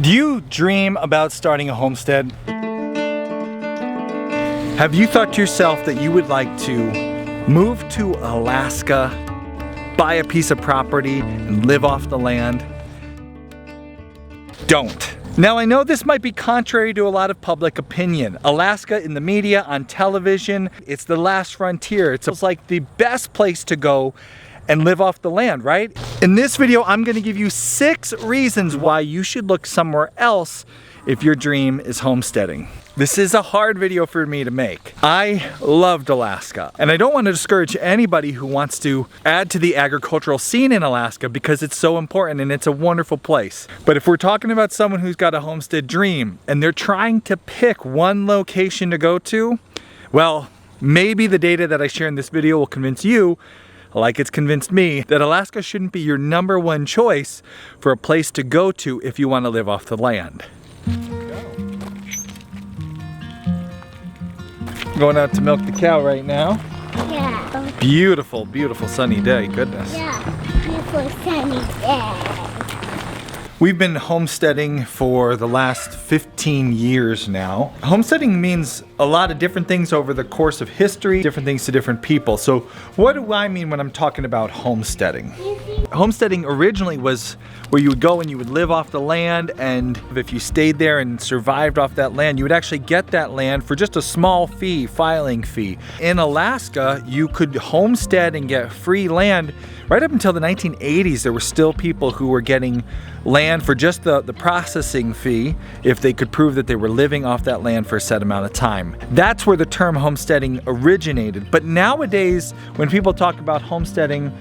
Do you dream about starting a homestead? Have you thought to yourself that you would like to move to Alaska, buy a piece of property, and live off the land? Don't. Now I know this might be contrary to a lot of public opinion. Alaska in the media, on television, it's the last frontier. It's like the best place to go and live off the land, right? In this video, I'm gonna give you 6 reasons why you should look somewhere else if your dream is homesteading. This is a hard video for me to make. I loved Alaska, and I don't want to discourage anybody who wants to add to the agricultural scene in Alaska because it's so important and it's a wonderful place. But if we're talking about someone who's got a homestead dream and they're trying to pick one location to go to, well, maybe the data that I share in this video will convince you, like it's convinced me, that Alaska shouldn't be your #1 choice for a place to go to if you want to live off the land. Going out to milk the cow right now. Yeah. Beautiful, beautiful sunny day, goodness. Yeah, beautiful sunny day. We've been homesteading for the last 15 years now. Homesteading means a lot of different things over the course of history, different things to different people. So what do I mean when I'm talking about homesteading? Homesteading originally was where you would go and you would live off the land, and if you stayed there and survived off that land, you would actually get that land for just a small fee, filing fee. In Alaska, you could homestead and get free land. Right up until the 1980s, there were still people who were getting land for just the processing fee if they could prove that they were living off that land for a set amount of time. That's where the term homesteading originated. But nowadays, when people talk about homesteading,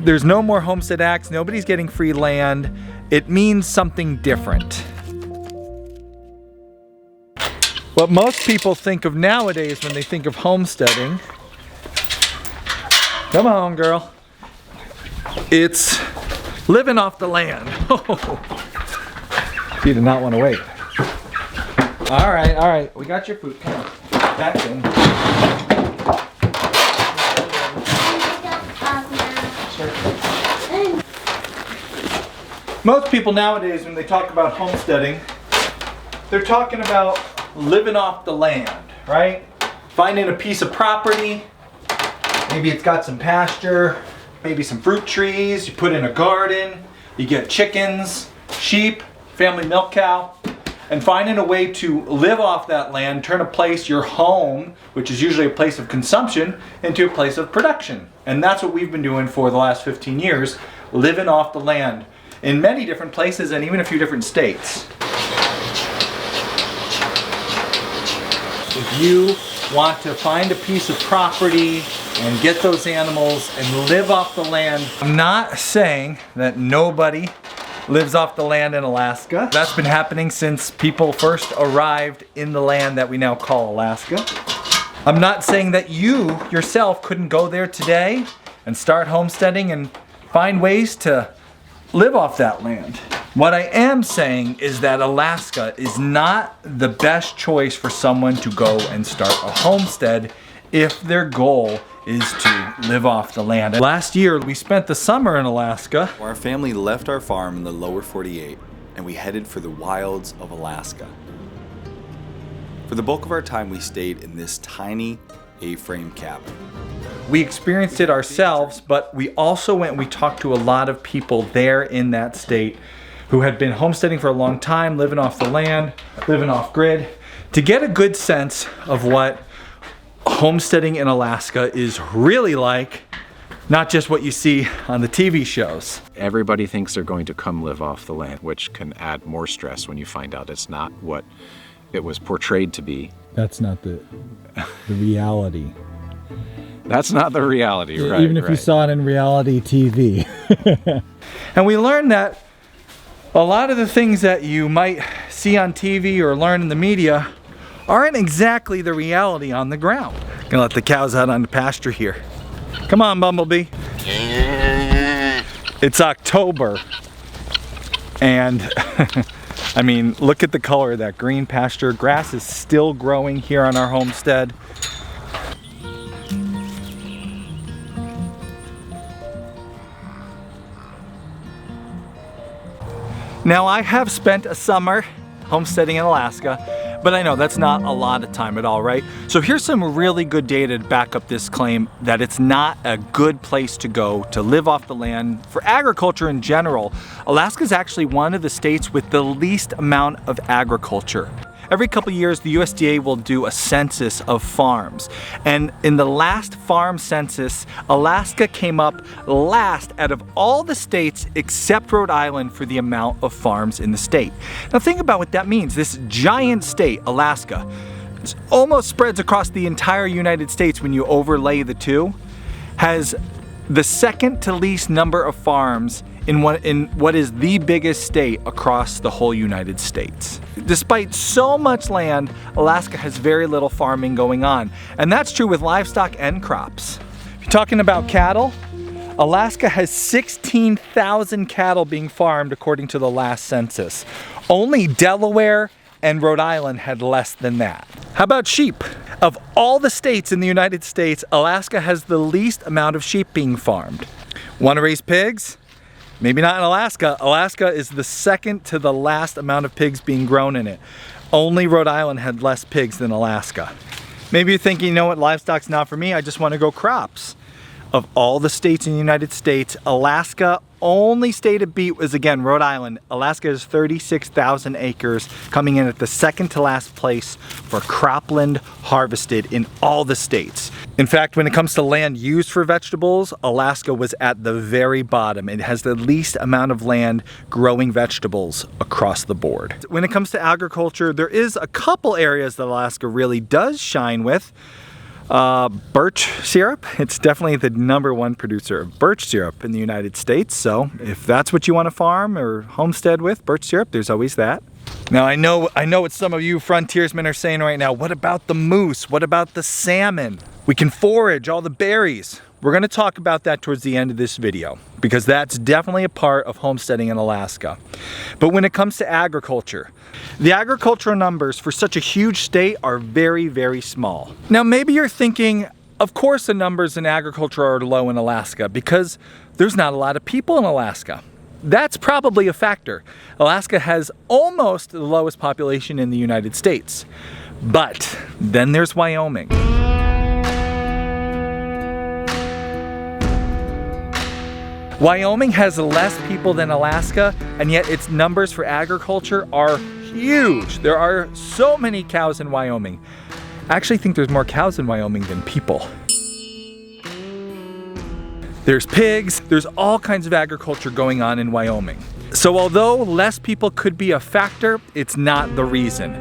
there's no more homestead acts, nobody's getting free land. It means something different. What most people think of nowadays when they think of homesteading, come on girl, it's living off the land. She did not want to wait. All right, we got your food, come on, back in. Most people nowadays, when they talk about homesteading, they're talking about living off the land, right? Finding a piece of property, maybe it's got some pasture, maybe some fruit trees, you put in a garden, you get chickens, sheep, family milk cow, and finding a way to live off that land, turn a place, your home, which is usually a place of consumption, into a place of production. And that's what we've been doing for the last 15 years, living off the land in many different places and even a few different states. If you want to find a piece of property and get those animals and live off the land, I'm not saying that nobody lives off the land in Alaska. That's been happening since people first arrived in the land that we now call Alaska. I'm not saying that you yourself couldn't go there today and start homesteading and find ways to live off that land. What I am saying is that Alaska is not the best choice for someone to go and start a homestead if their goal is to live off the land. Last year, we spent the summer in Alaska. Our family left our farm in the lower 48 and we headed for the wilds of Alaska. For the bulk of our time, we stayed in this tiny A-frame cabin. We experienced it ourselves, but we also went and we talked to a lot of people there in that state who had been homesteading for a long time, living off the land, living off grid, to get a good sense of what homesteading in Alaska is really like, not just what you see on the TV shows. Everybody thinks they're going to come live off the land, which can add more stress when you find out it's not what it was portrayed to be. That's not the reality. That's not the reality, right? Even if you saw it in reality TV. And we learned that a lot of the things that you might see on TV or learn in the media aren't exactly the reality on the ground. Gonna let the cows out on the pasture here. Come on, Bumblebee. It's October, and I mean, look at the color of that green pasture. Grass is still growing here on our homestead. Now, I have spent a summer homesteading in Alaska, but I know that's not a lot of time at all, right? So here's some really good data to back up this claim that it's not a good place to go to live off the land. For agriculture in general, Alaska is actually one of the states with the least amount of agriculture. Every couple years, the USDA will do a census of farms. And in the last farm census, Alaska came up last out of all the states except Rhode Island for the amount of farms in the state. Now think about what that means. This giant state, Alaska, almost spreads across the entire United States when you overlay the two, has the second to least number of farms in what is the biggest state across the whole United States. Despite so much land, Alaska has very little farming going on. And that's true with livestock and crops. If you're talking about cattle, Alaska has 16,000 cattle being farmed according to the last census. Only Delaware and Rhode Island had less than that. How about sheep? Of all the states in the United States, Alaska has the least amount of sheep being farmed. Want to raise pigs? Maybe not in Alaska. Alaska is the second to the last amount of pigs being grown in it. Only Rhode Island had less pigs than Alaska. Maybe you're thinking, you know what, livestock's not for me, I just want to go crops. Of all the states in the United States, Alaska only state to beat was, again, Rhode Island. Alaska is 36,000 acres, coming in at the second to last place for cropland harvested in all the states. In fact, when it comes to land used for vegetables, Alaska was at the very bottom. It has the least amount of land growing vegetables across the board. When it comes to agriculture, there is a couple areas that Alaska really does shine with. Birch syrup. It's definitely the #1 producer of birch syrup in the United States. So if that's what you want to farm or homestead with, birch syrup, there's always that. Now I know what some of you frontiersmen are saying right now. What about the moose? What about the salmon? We can forage all the berries. We're going to talk about that towards the end of this video because that's definitely a part of homesteading in Alaska. But when it comes to agriculture, the agricultural numbers for such a huge state are very, very small. Now maybe you're thinking, of course the numbers in agriculture are low in Alaska because there's not a lot of people in Alaska. That's probably a factor. Alaska has almost the lowest population in the United States. But then there's Wyoming. Wyoming has less people than Alaska, and yet its numbers for agriculture are huge. There are so many cows in Wyoming. I actually think there's more cows in Wyoming than people. There's pigs, there's all kinds of agriculture going on in Wyoming. So although less people could be a factor, it's not the reason.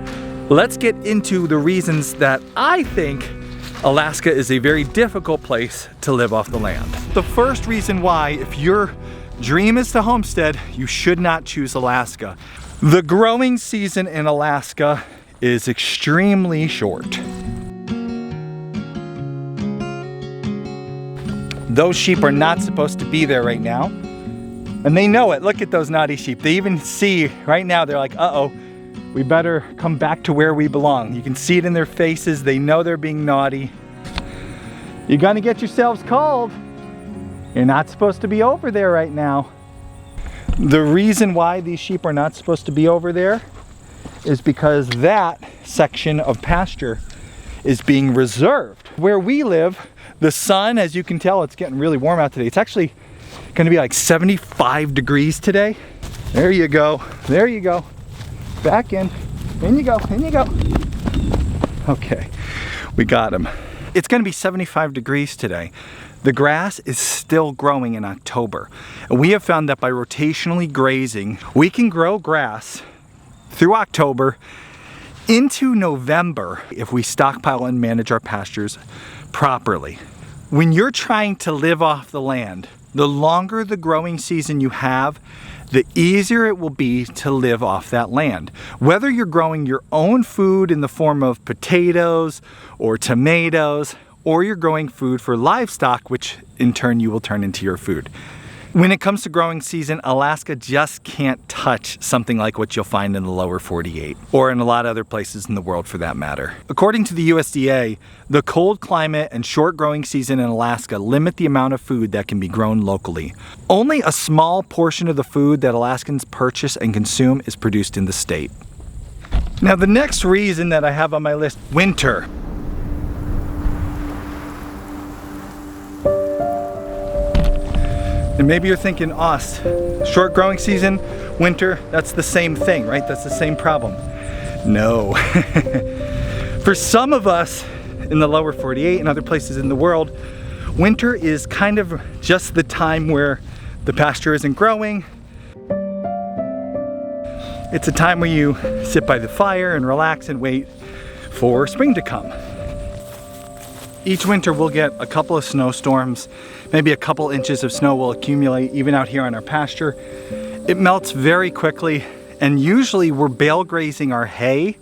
Let's get into the reasons that I think Alaska is a very difficult place to live off the land. The first reason why, if your dream is to homestead, you should not choose Alaska. The growing season in Alaska is extremely short. Those sheep are not supposed to be there right now, and they know it. Look at those naughty sheep. They even see right now, they're like, uh-oh, we better come back to where we belong. You can see it in their faces. They know they're being naughty. You're gonna get yourselves cold. You're not supposed to be over there right now. The reason why these sheep are not supposed to be over there is because that section of pasture is being reserved. Where we live, the sun, as you can tell, it's getting really warm out today. It's actually gonna be like 75 degrees today. There you go, there you go. Back in you go, in you go. Okay, we got him. It's gonna be 75 degrees today. The grass is still growing in October. And we have found that by rotationally grazing, we can grow grass through October into November if we stockpile and manage our pastures properly. When you're trying to live off the land, the longer the growing season you have, the easier it will be to live off that land. Whether you're growing your own food in the form of potatoes or tomatoes, or you're growing food for livestock, which in turn you will turn into your food. When it comes to growing season, Alaska just can't touch something like what you'll find in the lower 48, or in a lot of other places in the world for that matter. According to the USDA, the cold climate and short growing season in Alaska limit the amount of food that can be grown locally. Only a small portion of the food that Alaskans purchase and consume is produced in the state. Now the next reason that I have on my list, winter. And maybe you're thinking, Ost, short growing season, winter, that's the same thing, right? That's the same problem. No. For some of us in the lower 48 and other places in the world, winter is kind of just the time where the pasture isn't growing. It's a time where you sit by the fire and relax and wait for spring to come. Each winter we'll get a couple of snowstorms, maybe a couple inches of snow will accumulate even out here on our pasture. It melts very quickly, and usually we're bale grazing our hay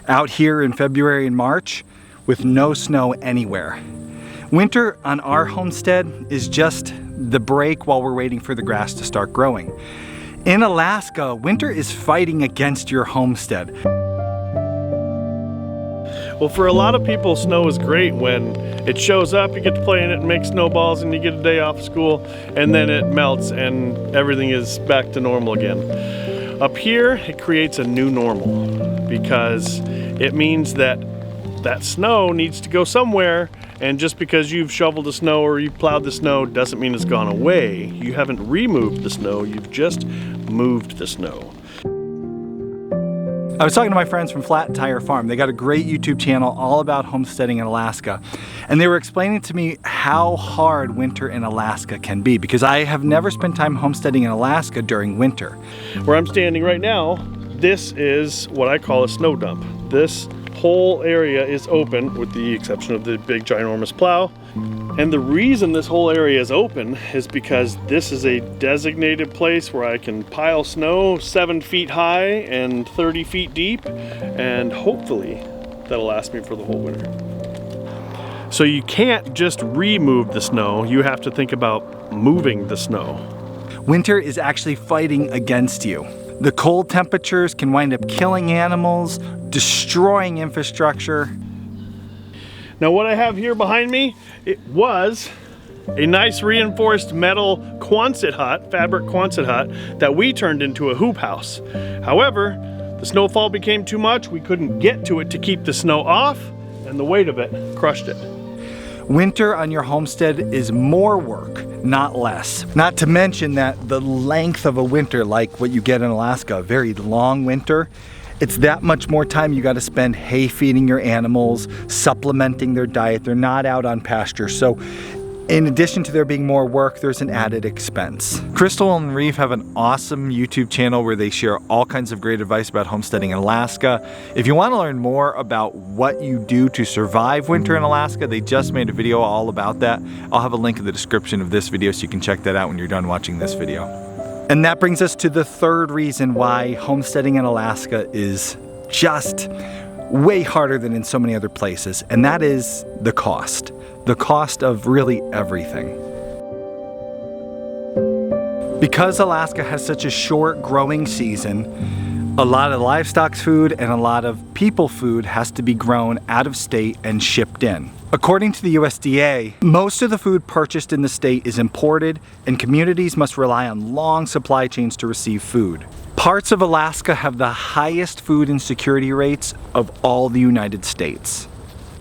out here in February and March with no snow anywhere. Winter on our homestead is just the break while we're waiting for the grass to start growing. In Alaska, winter is fighting against your homestead. Well, for a lot of people, snow is great when it shows up, you get to play in it and make snowballs, and you get a day off of school, and then it melts and everything is back to normal again. Up here, it creates a new normal because it means that that snow needs to go somewhere, and just because you've shoveled the snow or you've plowed the snow doesn't mean it's gone away. You haven't removed the snow, you've just moved the snow. I was talking to my friends from Flat Tire Farm. They got a great YouTube channel all about homesteading in Alaska. And they were explaining to me how hard winter in Alaska can be, because I have never spent time homesteading in Alaska during winter. Where I'm standing right now, this is what I call a snow dump. This whole area is open with the exception of the big ginormous plow. And the reason this whole area is open is because this is a designated place where I can pile snow 7 feet high and 30 feet deep, and hopefully that'll last me for the whole winter. So you can't just remove the snow, you have to think about moving the snow. Winter is actually fighting against you. The cold temperatures can wind up killing animals, destroying infrastructure. Now what I have here behind me, it was a nice reinforced metal Quonset hut, fabric Quonset hut, that we turned into a hoop house. However, the snowfall became too much, we couldn't get to it to keep the snow off, and the weight of it crushed it. Winter on your homestead is more work, not less. Not to mention that the length of a winter, like what you get in Alaska, a very long winter, it's that much more time you got to spend hay feeding your animals, supplementing their diet. They're not out on pasture. So in addition to there being more work, there's an added expense. Crystal and Reeve have an awesome YouTube channel where they share all kinds of great advice about homesteading in Alaska. If you want to learn more about what you do to survive winter in Alaska, they just made a video all about that. I'll have a link in the description of this video so you can check that out when you're done watching this video. And that brings us to the third reason why homesteading in Alaska is just way harder than in so many other places, and that is the cost. The cost of really everything. Because Alaska has such a short growing season, a lot of livestock food and a lot of people food has to be grown out of state and shipped in. According to the USDA, most of the food purchased in the state is imported, and communities must rely on long supply chains to receive food. Parts of Alaska have the highest food insecurity rates of all the United States.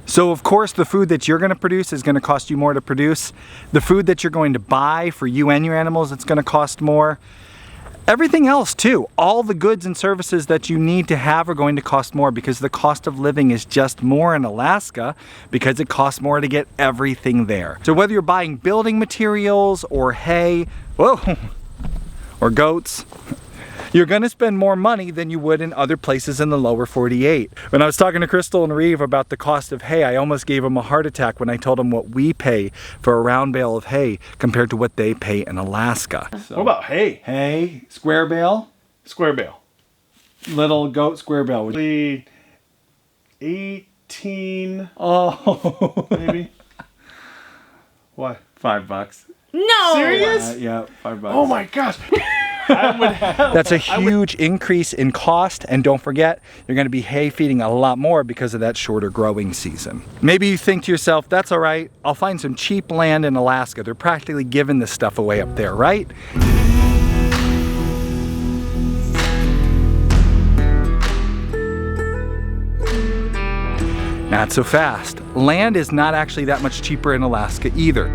So of course the food that you're going to produce is going to cost you more to produce. The food that you're going to buy for you and your animals, it's going to cost more. Everything else too, all the goods and services that you need to have are going to cost more because the cost of living is just more in Alaska because it costs more to get everything there. So whether you're buying building materials or hay, whoa, or goats, you're going to spend more money than you would in other places in the lower 48. When I was talking to Crystal and Reeve about the cost of hay, I almost gave them a heart attack when I told them what we pay for a round bale of hay compared to what they pay in Alaska. So, what about hay? Hay, square bale? Square bale. Little goat square bale. 18. Oh. Maybe. Why? $5. No! Serious? Yeah, $5. Oh my gosh. That's a huge increase in cost, and don't forget, you're going to be hay feeding a lot more because of that shorter growing season. Maybe you think to yourself, that's all right, I'll find some cheap land in Alaska. They're practically giving this stuff away up there, right? Not so fast. Land is not actually that much cheaper in Alaska either.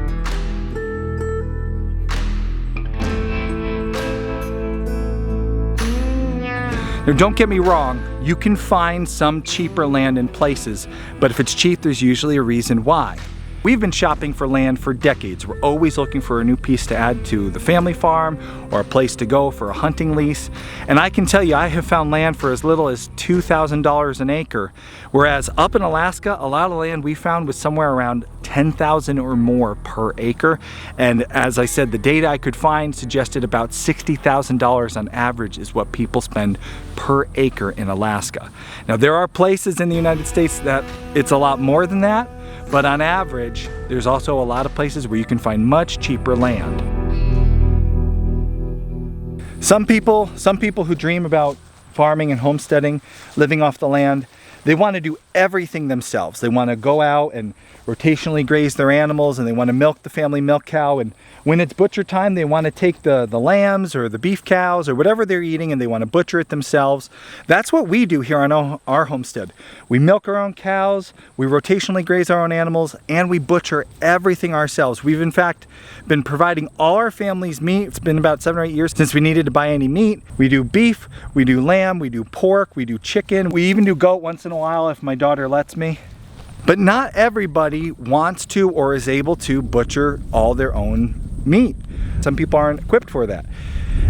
Now, don't get me wrong, you can find some cheaper land in places, but if it's cheap, there's usually a reason why. We've been shopping for land for decades. We're always looking for a new piece to add to the family farm or a place to go for a hunting lease. And I can tell you, I have found land for as little as $2,000 an acre, whereas up in Alaska, a lot of land we found was somewhere around $10,000 or more per acre. And as I said, the data I could find suggested about $60,000 on average is what people spend per acre in Alaska. Now, there are places in the United States that it's a lot more than that, but on average, there's also a lot of places where you can find much cheaper land. Some people who dream about farming and homesteading, living off the land, they want to do everything themselves. They want to go out and rotationally graze their animals, and they want to milk the family milk cow, and when it's butcher time, they want to take the lambs or the beef cows or whatever they're eating, and they want to butcher it themselves. That's what we do here on our homestead. We milk our own cows, we rotationally graze our own animals, and we butcher everything ourselves. We've in fact been providing all our family's meat. It's been about 7 or 8 years since we needed to buy any meat. We do beef, we do lamb, we do pork, we do chicken, we even do goat once in a while if my daughter lets me. But not everybody wants to or is able to butcher all their own meat. Some people aren't equipped for that.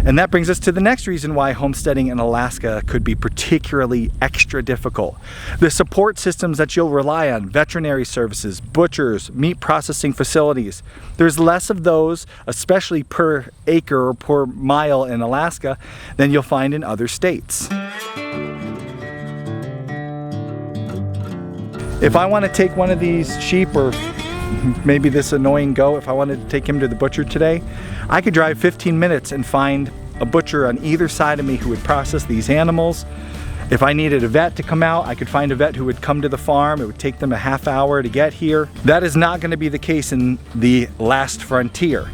And that brings us to the next reason why homesteading in Alaska could be particularly extra difficult. The support systems that you'll rely on, veterinary services, butchers, meat processing facilities, there's less of those, especially per acre or per mile in Alaska, than you'll find in other states. If I want to take one of these sheep, or maybe this annoying goat, if I wanted to take him to the butcher today, I could drive 15 minutes and find a butcher on either side of me who would process these animals. If I needed a vet to come out, I could find a vet who would come to the farm. It would take them a half hour to get here. That is not going to be the case in the last frontier.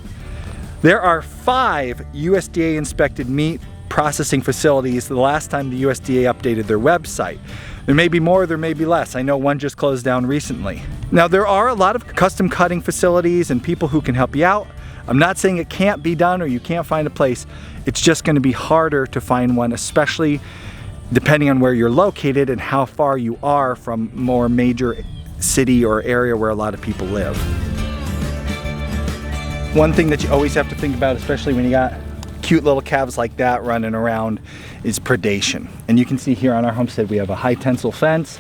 There are 5 USDA inspected meat processing facilities the last time the USDA updated their website. There may be more, there may be less. I know one just closed down recently. Now, there are a lot of custom cutting facilities and people who can help you out. I'm not saying it can't be done or you can't find a place. It's just going to be harder to find one, especially depending on where you're located and how far you are from more major city or area where a lot of people live. One thing that you always have to think about, especially when you got cute little calves like that running around, is predation. And you can see here on our homestead we have a high tensile fence.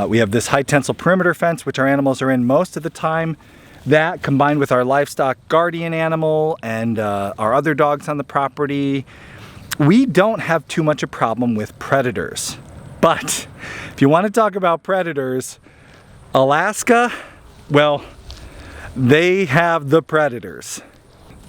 We have this high tensile perimeter fence which our animals are in most of the time. That combined with our livestock guardian animal and our other dogs on the property, we don't have too much a problem with predators. But if you want to talk about predators, Alaska, well, they have the predators.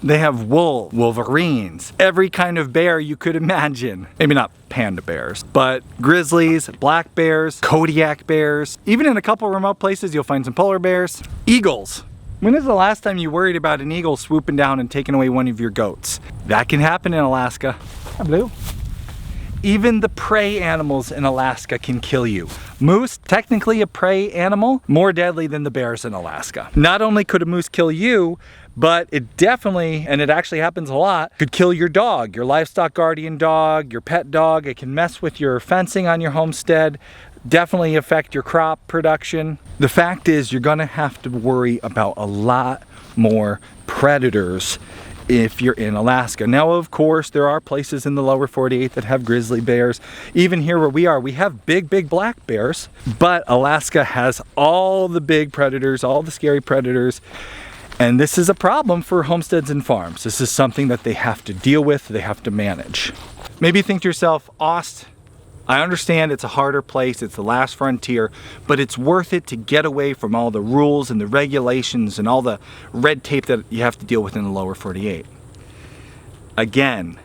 They have wolves, wolverines, every kind of bear you could imagine. Maybe not panda bears, but grizzlies, black bears, Kodiak bears. Even in a couple remote places, you'll find some polar bears. Eagles. When is the last time you worried about an eagle swooping down and taking away one of your goats? That can happen in Alaska. Hi, Blue. Even the prey animals in Alaska can kill you. Moose, technically a prey animal, more deadly than the bears in Alaska. Not only could a moose kill you, but it definitely, and it actually happens a lot, could kill your dog, your livestock guardian dog, your pet dog. It can mess with your fencing on your homestead, definitely affect your crop production. The fact is, you're gonna have to worry about a lot more predators if you're in Alaska. Now, of course, there are places in the lower 48 that have grizzly bears. Even here where we are, we have big black bears, but Alaska has all the big predators, all the scary predators. And this is a problem for homesteads and farms. This is something that they have to deal with, they have to manage. Maybe you think to yourself, Aust, I understand it's a harder place, it's the last frontier, but it's worth it to get away from all the rules and the regulations and all the red tape that you have to deal with in the lower 48. Again,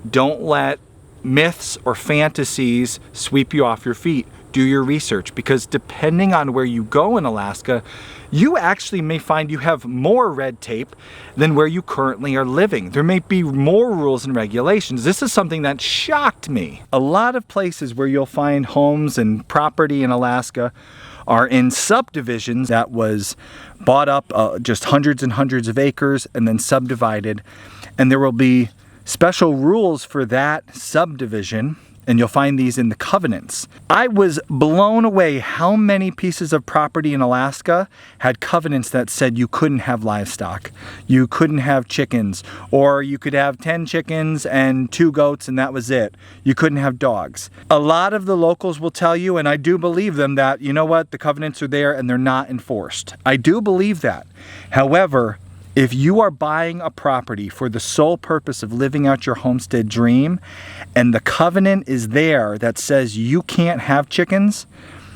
don't let myths or fantasies sweep you off your feet. Do your research, because depending on where you go in Alaska, you actually may find you have more red tape than where you currently are living. There may be more rules and regulations. This is something that shocked me. A lot of places where you'll find homes and property in Alaska are in subdivisions that was bought up just hundreds and hundreds of acres and then subdivided, and there will be special rules for that subdivision, and you'll find these in the covenants. I was blown away how many pieces of property in Alaska had covenants that said you couldn't have livestock, you couldn't have chickens, or you could have 10 chickens and 2 goats and that was it. You couldn't have dogs. A lot of the locals will tell you, and I do believe them, that you know what, the covenants are there and they're not enforced. I do believe that. However, if you are buying a property for the sole purpose of living out your homestead dream, and the covenant is there that says you can't have chickens,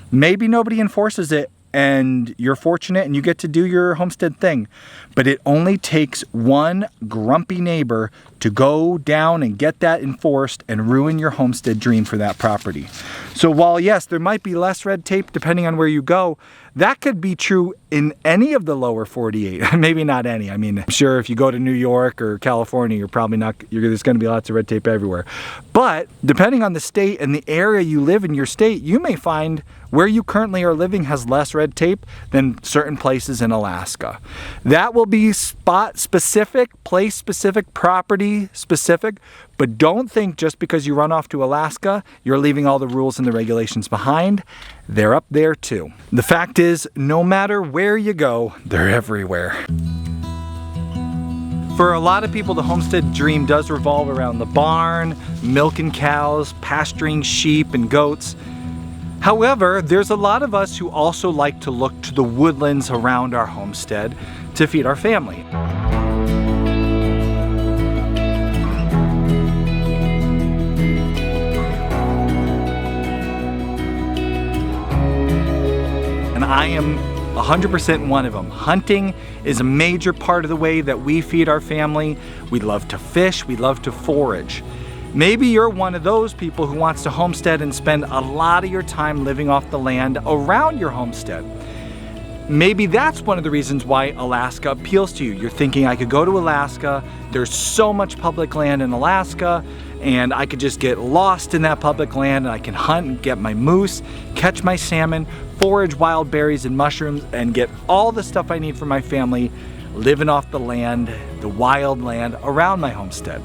maybe nobody enforces it and you're fortunate and you get to do your homestead thing. But it only takes one grumpy neighbor to go down and get that enforced and ruin your homestead dream for that property. So while yes, there might be less red tape depending on where you go, that could be true in any of the lower 48. Maybe not any. I mean, I'm sure if you go to New York or California, you're probably not, there's going to be lots of red tape everywhere. But depending on the state and the area you live in your state, you may find where you currently are living has less red tape than certain places in Alaska. That will be spot specific, place specific, property specific, but don't think just because you run off to Alaska, you're leaving all the rules and the regulations behind. They're up there too. The fact is, no matter where you go, they're everywhere. For a lot of people, the homestead dream does revolve around the barn, milking cows, pasturing sheep and goats. However, there's a lot of us who also like to look to the woodlands around our homestead to feed our family. And I am 100% one of them. Hunting is a major part of the way that we feed our family. We love to fish, we love to forage. Maybe you're one of those people who wants to homestead and spend a lot of your time living off the land around your homestead. Maybe that's one of the reasons why Alaska appeals to you. You're thinking, I could go to Alaska, there's so much public land in Alaska, and I could just get lost in that public land and I can hunt and get my moose, catch my salmon, forage wild berries and mushrooms, and get all the stuff I need for my family living off the land, the wild land around my homestead.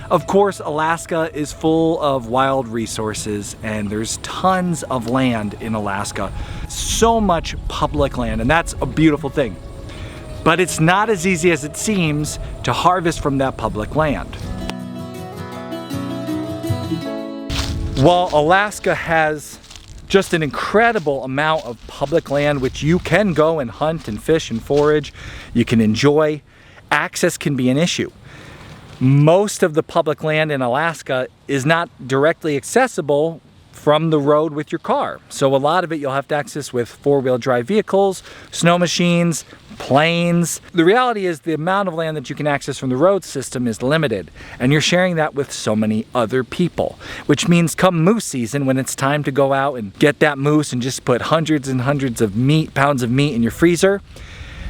Of course, Alaska is full of wild resources and there's tons of land in Alaska. So much public land, and that's a beautiful thing. But it's not as easy as it seems to harvest from that public land. While Alaska has just an incredible amount of public land which you can go and hunt and fish and forage, you can enjoy, access can be an issue. Most of the public land in Alaska is not directly accessible from the road with your car. So a lot of it you'll have to access with four-wheel drive vehicles, snow machines, planes. The reality is the amount of land that you can access from the road system is limited, and you're sharing that with so many other people, which means come moose season, when it's time to go out and get that moose and just put hundreds and hundreds of pounds of meat in your freezer,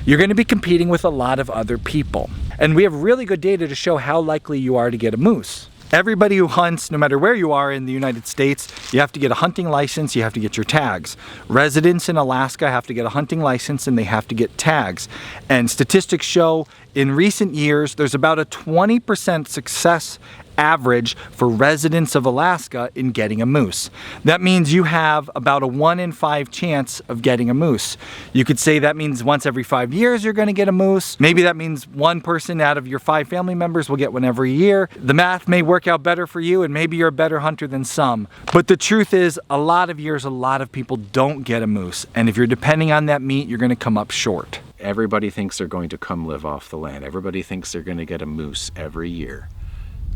you're going to be competing with a lot of other people. And we have really good data to show how likely you are to get a moose. Everybody who hunts, no matter where you are in the United States, you have to get a hunting license, you have to get your tags. Residents in Alaska have to get a hunting license and they have to get tags. And statistics show in recent years, there's about a 20% success average for residents of Alaska in getting a moose. That means you have about a 1 in 5 chance of getting a moose. You could say that means once every 5 years you're going to get a moose. Maybe that means one person out of your 5 family members will get one every year. The math may work out better for you, and maybe you're a better hunter than some. But the truth is, a lot of years, a lot of people don't get a moose. And if you're depending on that meat, you're going to come up short. Everybody thinks they're going to come live off the land. Everybody thinks they're going to get a moose every year.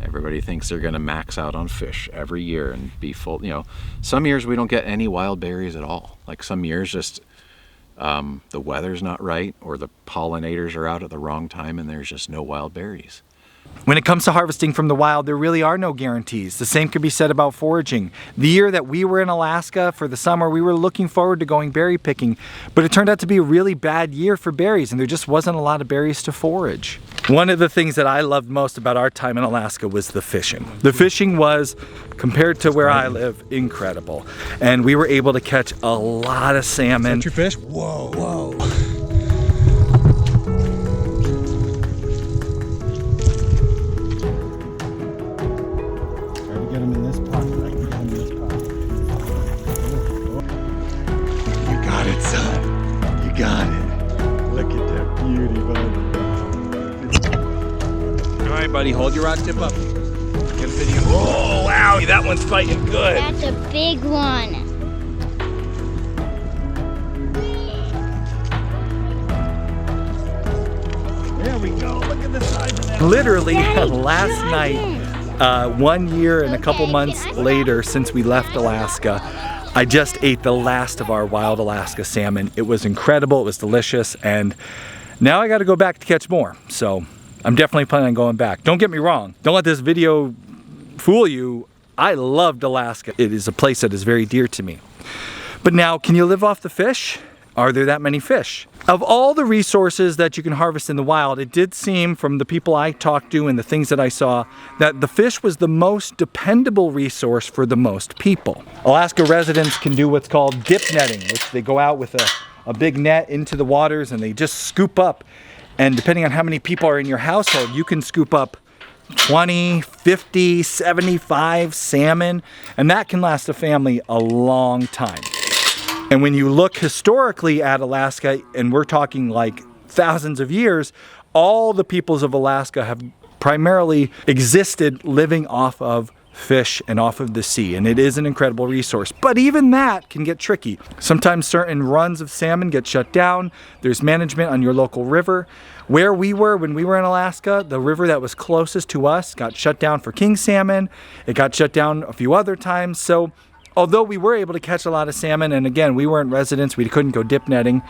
Everybody thinks they're going to max out on fish every year and be full. You know, some years we don't get any wild berries at all. Like some years just the weather's not right, or the pollinators are out at the wrong time and there's just no wild berries. When it comes to harvesting from the wild, there really are no guarantees. The same could be said about foraging. The year that we were in Alaska for the summer, we were looking forward to going berry picking, but it turned out to be a really bad year for berries, and there just wasn't a lot of berries to forage. One of the things that I loved most about our time in Alaska was the fishing. The fishing was, compared to where I live, incredible. And we were able to catch a lot of salmon. Is that your fish? Whoa, whoa. Get him in this pot. I can get him in this pot. You got it, son. You got it. Look at that beauty, bud. All right, buddy, hold your rod tip up. Get a video. Oh, wow, that one's fighting good. That's a big one. There we go. Look at the size of that. Literally, Daddy, last night, 1 year and a couple months later since we left Alaska, I just ate the last of our wild Alaska salmon. It was incredible, it was delicious, and now I gotta go back to catch more. So I'm definitely planning on going back. Don't get me wrong, don't let this video fool you. I loved Alaska. It is a place that is very dear to me. But now, can you live off the fish? Are there that many fish? Of all the resources that you can harvest in the wild, it did seem from the people I talked to and the things that I saw that the fish was the most dependable resource for the most people. Alaska residents can do what's called dip netting, which they go out with a big net into the waters and they just scoop up. And depending on how many people are in your household, you can scoop up 20, 50, 75 salmon, and that can last a family a long time. And when you look historically at Alaska, and we're talking like thousands of years, all the peoples of Alaska have primarily existed living off of fish and off of the sea, and it is an incredible resource. But even that can get tricky. Sometimes certain runs of salmon get shut down. There's management on your local river. Where we were when we were in Alaska, the river that was closest to us got shut down for king salmon. It got shut down a few other times. So although we were able to catch a lot of salmon, and again, we weren't residents, we couldn't go dip netting,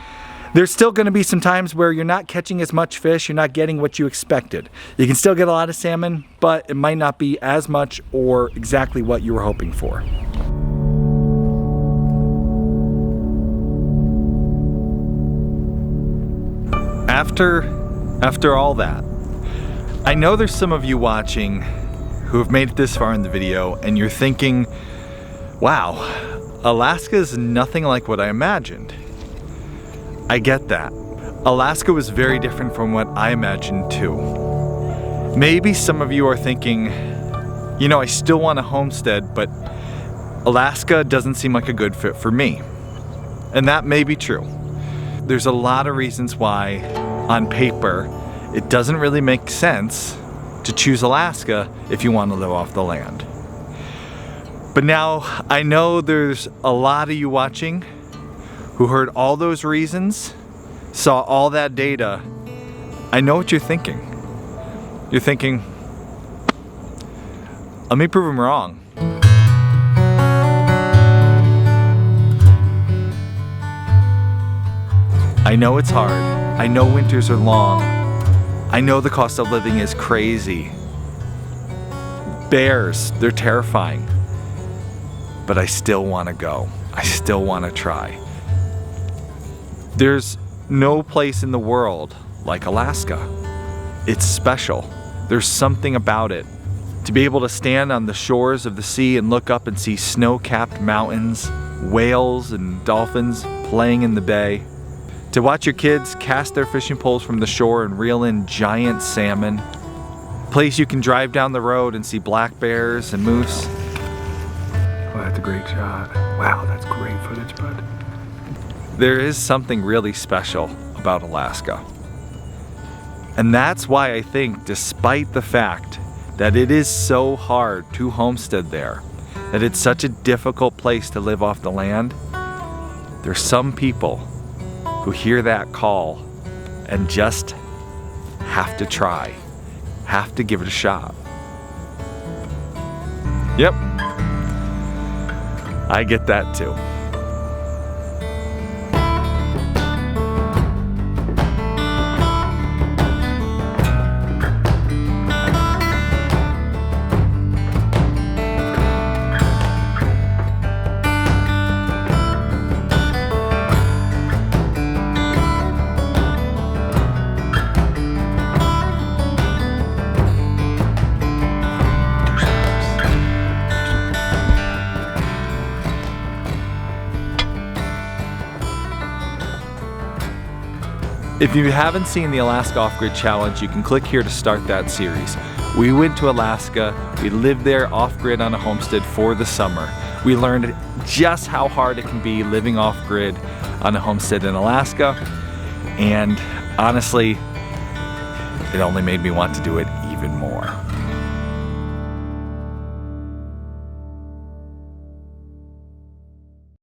there's still going to be some times where you're not catching as much fish, you're not getting what you expected. You can still get a lot of salmon, but it might not be as much or exactly what you were hoping for. After all that, I know there's some of you watching who have made it this far in the video and you're thinking, wow, Alaska is nothing like what I imagined. I get that. Alaska was very different from what I imagined too. Maybe some of you are thinking, you know, I still want a homestead, but Alaska doesn't seem like a good fit for me. And that may be true. There's a lot of reasons why, on paper, it doesn't really make sense to choose Alaska if you want to live off the land. But now, I know there's a lot of you watching who heard all those reasons, saw all that data. I know what you're thinking. You're thinking, let me prove them wrong. I know it's hard. I know winters are long. I know the cost of living is crazy. Bears, they're terrifying. But I still want to go. I still want to try. There's no place in the world like Alaska. It's special. There's something about it. To be able to stand on the shores of the sea and look up and see snow-capped mountains, whales and dolphins playing in the bay. To watch your kids cast their fishing poles from the shore and reel in giant salmon. A place you can drive down the road and see black bears and moose. Oh, that's a great shot. Wow, that's great footage, bud. There is something really special about Alaska. And that's why I think, despite the fact that it is so hard to homestead there, that it's such a difficult place to live off the land, there's some people who hear that call and just have to try, have to give it a shot. Yep. I get that too. If you haven't seen the Alaska Off-Grid Challenge, you can click here to start that series. We went to Alaska, we lived there off-grid on a homestead for the summer. We learned just how hard it can be living off-grid on a homestead in Alaska, and honestly, it only made me want to do it even more.